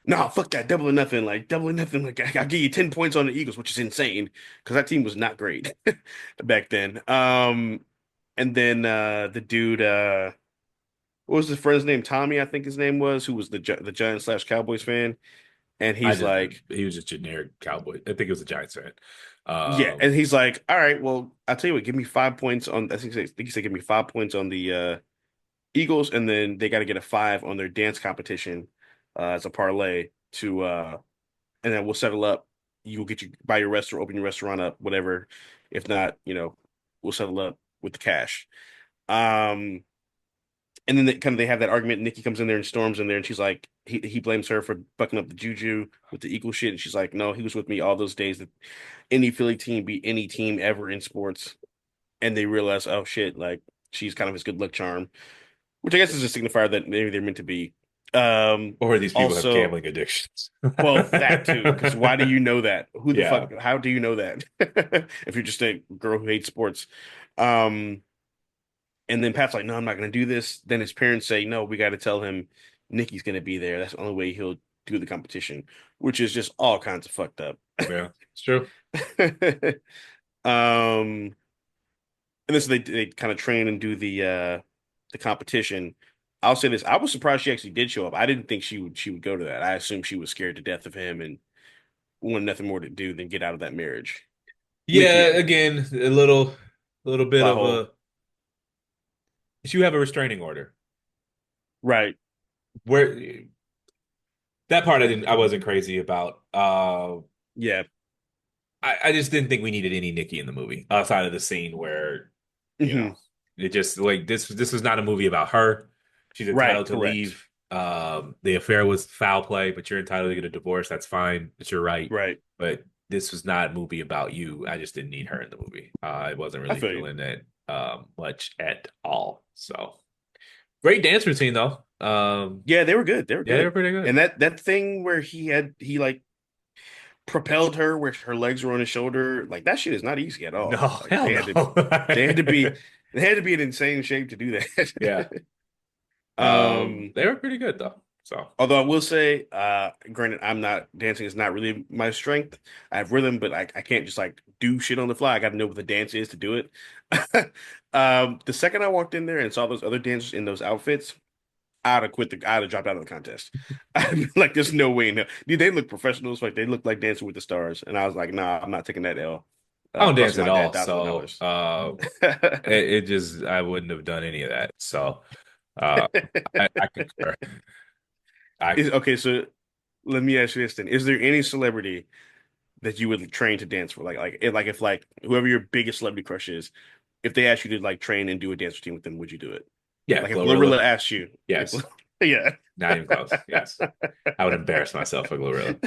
"No, fuck that, double or nothing, like double or nothing. Like I'll give you 10 points on the Eagles," which is insane because that team was not great back then. And then the dude, what was his friend's name? Tommy, I think his name was, who was the Giants slash Cowboys fan, and I he's just like, he was just generic Cowboy. I think it was a Giants fan. yeah, Um, and he's like, all right, well, I'll tell you what, give me 5 points on. I think he said give me 5 points on the Eagles, and then they got to get a five on their dance competition as a parlay to and then we'll settle up. You'll get you buy your restaurant, open your restaurant up, whatever. If not, we'll settle up with the cash. Um, and then they have that argument. Nikki comes in there and storms in there, and she's like, he blames her for bucking up the juju with the equal shit, and she's like, no, he was with me all those days that any Philly team beat any team ever in sports, and they realize, oh shit, like she's kind of his good luck charm, which I guess is a signifier that maybe they're meant to be. or these people have Also, gambling addictions. well, that too, because why do you know that? Who the Yeah. fuck? How do you know that? If you're just a girl who hates sports. Um, and then Pat's like, no, I'm not going to do this. Then his parents say, no, we got to tell him Nikki's going to be there. That's the only way he'll do the competition, which is just all kinds of fucked up. Yeah, it's true. Um, and then so they kind of train and do the competition. I'll say this: I was surprised she actually did show up. I didn't think she would go to that. I assumed she was scared to death of him and wanted nothing more to do than get out of that marriage. Nikki Yeah, anyway. again, a little bit Plot of hole. a you have a restraining order. Right. Where that part I wasn't crazy about. Yeah. I just didn't think we needed any Nikki in the movie outside of the scene where, you know, Hmm. it just like this was not a movie about her. She's Right. entitled to Correct. leave. The affair was foul play, but you're entitled to get a divorce. That's fine. It's your right. Right. But this was not a movie about you. I just didn't need her in the movie. I wasn't I really feel you. feeling it much at all. So great dance routine though. Yeah, they were good. They were Yeah, they were good. pretty good. And that thing where he like propelled her where her legs were on his shoulder, like that shit is not easy at No, all. Like hell no. they had to be they had to be in insane shape to do Yeah. that. Um, They were pretty good though. So although I will say, granted, I'm not dancing is not really my strength. I have rhythm, but I can't just like do shit on the fly. I got to know what the dance is to do it. The second I walked in there and saw those other dancers in those outfits, I'd have dropped out of the contest. I'd be like, there's no way in hell. Dude, they look professionals, like they look like Dancing with the Stars. And I was like, nah, I'm not taking that L. I don't dance Costing at my dad all. thousands of So dollars. it just I wouldn't have done any of that. So uh I concur. I Okay, so let me ask you this then. Is there any celebrity that you would train to dance for? If like whoever your biggest celebrity crush is, if they asked you to like train and do a dance routine with them, would you do it? Yeah, Like if Glorilla. Glorilla asked you, Yes. yeah. Not even close. Yes. I would embarrass myself for Glorilla.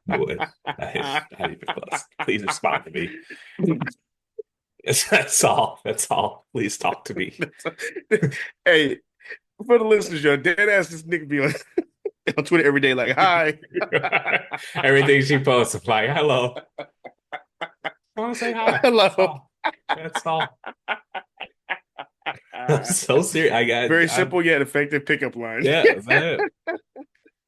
I would. Not even close. Please respond to me. That's all. That's all. Please talk to me. Hey, for the listeners, yo, dead ass this nigga be on Twitter every day, like, hi. Everything she posts, I'm like, hello. I want to say hi. That's Hello. all. That's all. I'm so serious. Very I'm, simple yet effective pickup line. yeah, that's it.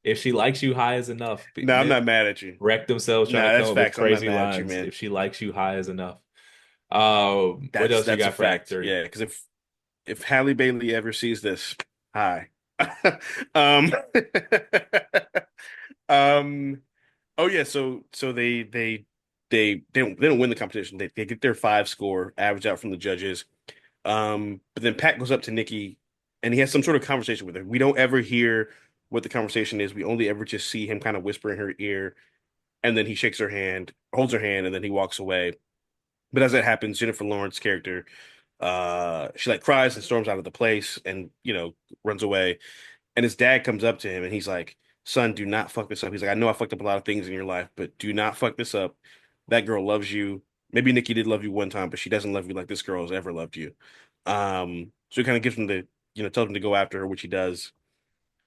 If she likes you high as enough, No, I'm men not mad at you. wreck themselves trying Nah, to come that's up with facts. I'm not crazy mad at you, lines. man. If she likes you high as enough. What That's else you that's a got for Act fact. 3? Yeah, because if Halle Bailey ever sees this, hi. Um, um, oh yeah, so they don't win the competition. They get their five score average out from the judges. But then Pat goes up to Nikki and he has some sort of conversation with her. We don't ever hear what the conversation is. We only ever just see him kind of whisper in her ear, and then he shakes her hand, holds her hand, and then he walks away. But as that happens, Jennifer Lawrence's character, she like cries and storms out of the place and, runs away. And his dad comes up to him and he's like, "Son, do not fuck this up." He's like, "I know I fucked up a lot of things in your life, but do not fuck this up. That girl loves you. Maybe Nikki did love you one time, but she doesn't love you like this girl has ever loved you." So he kind of gives him tells him to go after her, which he does.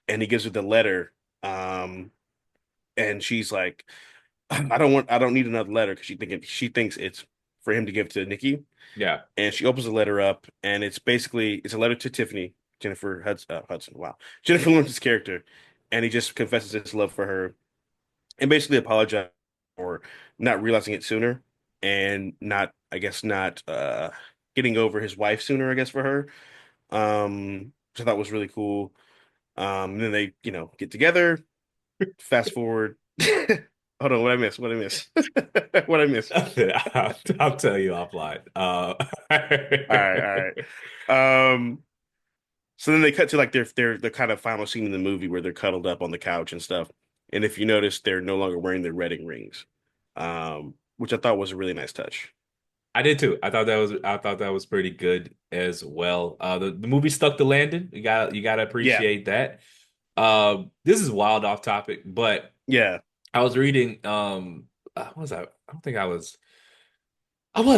And he gives her the letter. Um, and she's like, I don't need another letter because she thinks it's for him to give to Nikki. Yeah. And she opens the letter up, and it's a letter to Tiffany, Hudson. Wow, Jennifer Lawrence's character, and he just confesses his love for her, and basically apologizes for not realizing it sooner, and not, I guess, not getting over his wife sooner, I guess, for her. Which I thought was really cool. And then they, get together. Fast forward. Hold on, what I miss? What I miss? What I miss? I'll tell you offline. All right, all right. So then they cut to like their kind of final scene in the movie where they're cuddled up on the couch and stuff. And if you notice, they're no longer wearing their wedding rings, which I thought was a really nice touch. I did too. I thought that was pretty good as well. The movie stuck the landing. You gotta Yeah, appreciate that. This is wild off topic, but yeah. I was reading what was I don't think I was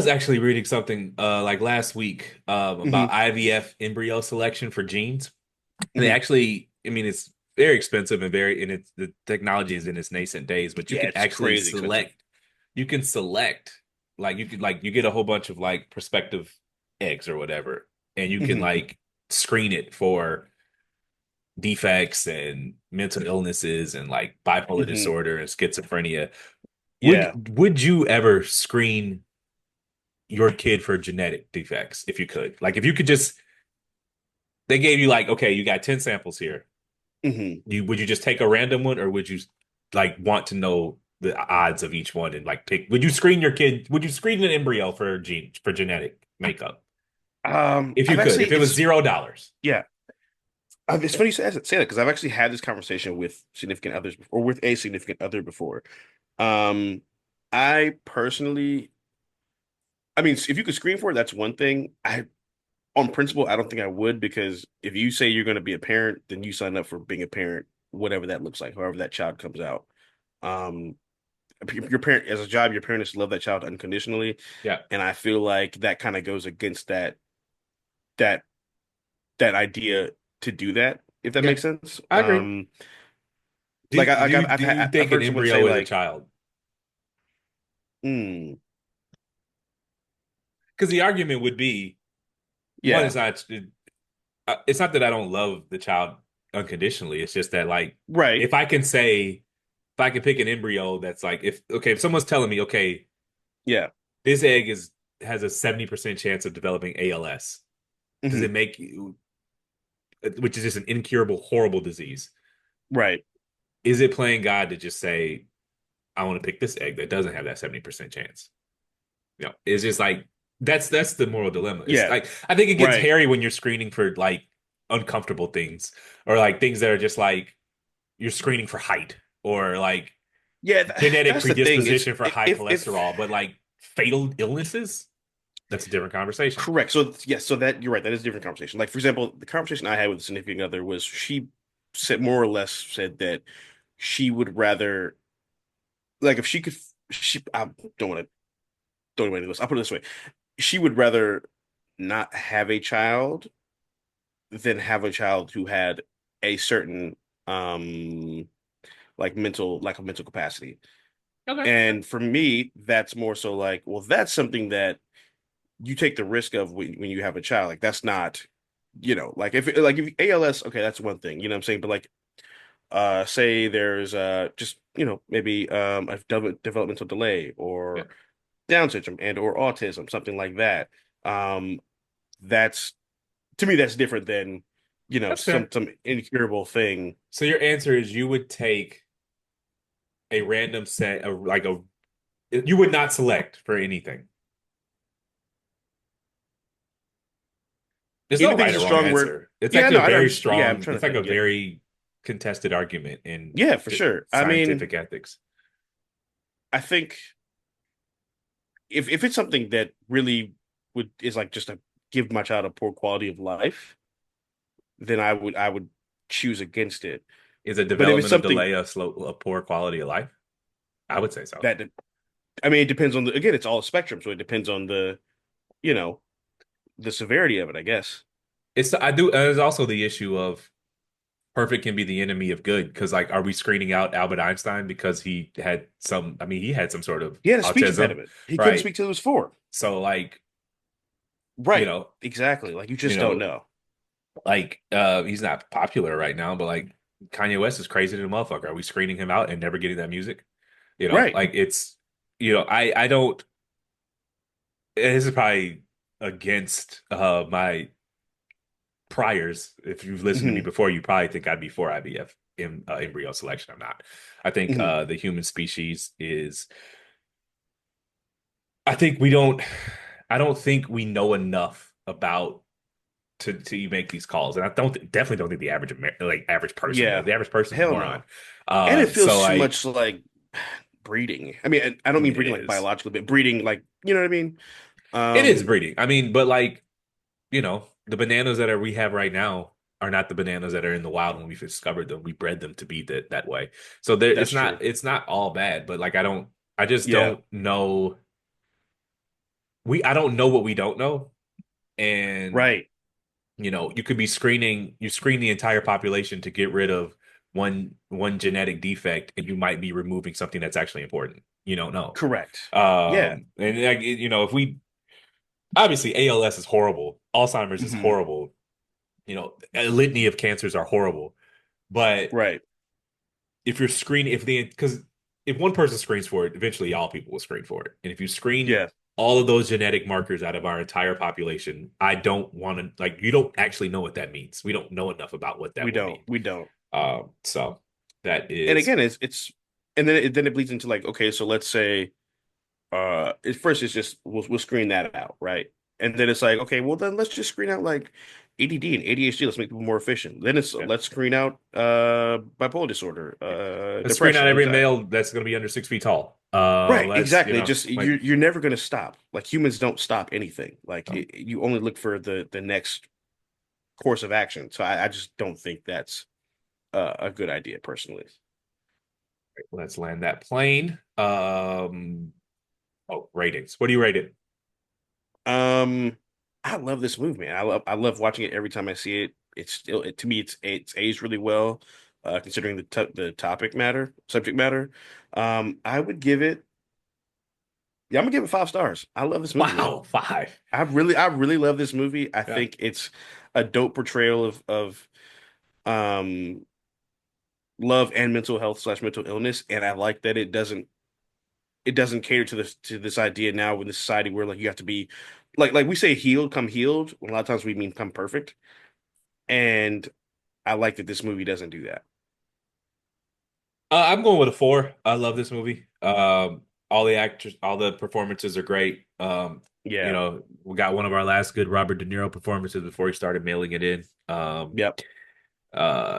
actually reading something like last week about Hmm. IVF embryo selection for genes. And they Hmm. actually, I mean, it's very expensive and it's the technology is in its nascent days, but you Yeah, can it's actually crazy expensive. select, you can select, you get a whole bunch of like prospective eggs or whatever, and you can Hmm. like screen it for defects and mental illnesses and like bipolar Hmm. disorder and schizophrenia. Yeah. Would you ever screen your kid for genetic defects if you could? Like if you could just they gave you like, okay, you got 10 samples here. Hmm. Would you just take a random one or would you like want to know the odds of each one and like pick would you screen your kid would you screen an embryo for genetic makeup if you I've could actually if it was it's $0? yeah. It's funny you say that because I've actually had this conversation with significant others or with a significant other before. Um, I personally, I mean, if you could screen for it, that's one thing. On principle, I don't think I would because if you say you're going to be a parent, then you sign up for being a parent, whatever that looks like, however that child comes out. Um, your parent as a job, your parents love that child unconditionally, Yeah. and I feel like that kind of goes against that that idea to do that, if that Yeah, makes sense. I agree. Like Do you I've think an heard someone say embryo is a like, child? hmm, Because the argument would be one yeah, is not it's not that I don't love the child unconditionally. It's just that like right, if I can say if I can pick an embryo that's like if someone's telling me okay yeah, this egg is has a 70% chance of developing ALS. Does hmm, it make which is just an incurable, horrible disease? right, Is it playing God to just say, I want to pick this egg that doesn't have that 70% chance? It's just like that's the moral dilemma. It's yeah, like I think it gets right. hairy when you're screening for like uncomfortable things or like things that are just like you're screening for height or like Yeah, genetic that's the thing is predisposition for high if cholesterol, but like fatal illnesses, that's a different conversation. correct. So yes, so that you're right. That is a different conversation. Like for example, the conversation I had with a significant other was she said more or less said that she would rather like if she could she I don't want to do this. I'll put it this way. She would rather not have a child than have a child who had a certain like a mental capacity. Okay. And for me, that's more so like, well, that's something that you take the risk of when you have a child. Like that's not, like if ALS, okay, that's one thing, you know what I'm saying? But like say there's just, maybe a developmental delay Yeah. or Down syndrome and or autism, something like that. Um that's to me that's different than, That's fair. some incurable thing. So your answer is you would take a random set of like a you would not select for anything. There's no Anything's right or a wrong strong word. answer. It's Yeah, actually no, a very yeah, I'm strong, trying to it's like a think. Yeah, very contested argument in yeah, for sure. I mean, scientific ethics. I think if it's something that really would is like just a give my child a poor quality of life, then I would choose against it. Is a But if it's developmental something delay a poor quality of life? I would say so. that, I mean, it depends on the, again, it's all a spectrum, so it depends on you know, the severity of it, I guess. It's I do. There's also the issue of perfect can be the enemy of good because like, are we screening out Albert Einstein because he had some? I mean, he had some sort of He had a speech autism, impediment. He couldn't right? speak till he was 4. So like, you Right. know, Exactly. Like you you just don't know, know. like he's not popular right now, but like Kanye West is crazy to the motherfucker. Are we screening him out and never getting that music? Right. Like it's I don't. This is probably against my priors. If you've listened to me Hmm. before, you probably think I'd be for IVF in embryo selection. I'm not. I think Hmm. the human species is. I think we don't. I don't think we know enough about to make these calls, and I don't definitely don't think the average like average person does. Yeah. The average person's a Hell moron. no. And it So feels too like much like breeding. I mean, I don't mean it breeding like is. biologically, but breeding like, you know what I mean? It is Um, breeding. I mean, but like the bananas that are we have right now are not the bananas that are in the wild when we discovered them. We bred them to be that way. So there, that's true. it's not all bad, but like I just Yeah. don't know. I don't know what we don't know, and Right. you could be you screen the entire population to get rid of one genetic defect, and you might be removing something that's actually important. You don't know. Correct. Yeah. And like, if we obviously ALS is horrible, Alzheimer's is Hmm. horrible, a litany of cancers are horrible. But Right. if you're screening, because if one person screens for it, eventually all people will screen for it. And if you screen Yeah. all of those genetic markers out of our entire population, I don't want to, like, you don't actually know what that means. We don't know enough about what that We would don't. mean. We don't. So that And is, again, it's and then it bleeds into like, okay, so let's say at first it's just we'll screen that out, right? And then it's like, okay, well then let's just screen out like ADD and ADHD. Let's make people more efficient. Then it's yeah. let's screen out bipolar disorder, Let's screen out depression, every anxiety. male that's going to be under 6 feet tall. Right, Let's, exactly. Just like, you're never going to stop. Like humans don't stop anything. Like um, you only look for the next course of action. So I just don't think that's a good idea personally. let's land that plane. Oh, ratings. What do you rate it? Um, I love this movie, man. I love watching it every time I see it. It's still to me it's aged really well, considering the topic matter subject matter. I would give it. Yeah, I'm gonna give it 5 stars. I love this movie, man. Wow, five. I really love this movie. I Yeah. think it's a dope portrayal of um love and mental health slash mental illness, and I like that it doesn't cater to this idea now in the society where like you have to be like we say healed, come healed. When a lot of times we mean come perfect. And I like that this movie doesn't do that. I'm going with a four. I love this movie. All the actors, all the performances are great. Yeah. We got one of our last good Robert De Niro performances before he started mailing it in. Yep.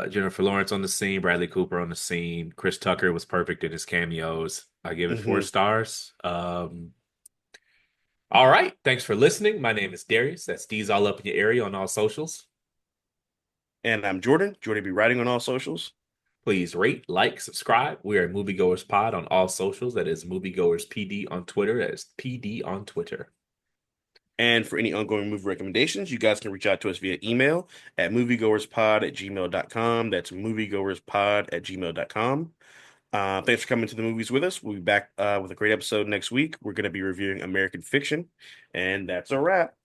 Jennifer Lawrence on the scene, Bradley Cooper on the scene, Chris Tucker was perfect in his cameos. I give it four Hmm. stars. All right. Thanks for listening. My name is Darius. That's D's all up in your area on all socials. And I'm Jordan. Jordan be writing on all socials. Please rate, like, subscribe. We are Moviegoers Pod on all socials. That is Moviegoers PD on Twitter. That is PD on Twitter. And for any ongoing movie recommendations, you guys can reach out to us via email at moviegoerspod@gmail.com. That's moviegoerspod@gmail.com. Thanks for coming to the movies with us. We'll be back with a great episode next week. We're going to be reviewing American Fiction. And that's a wrap.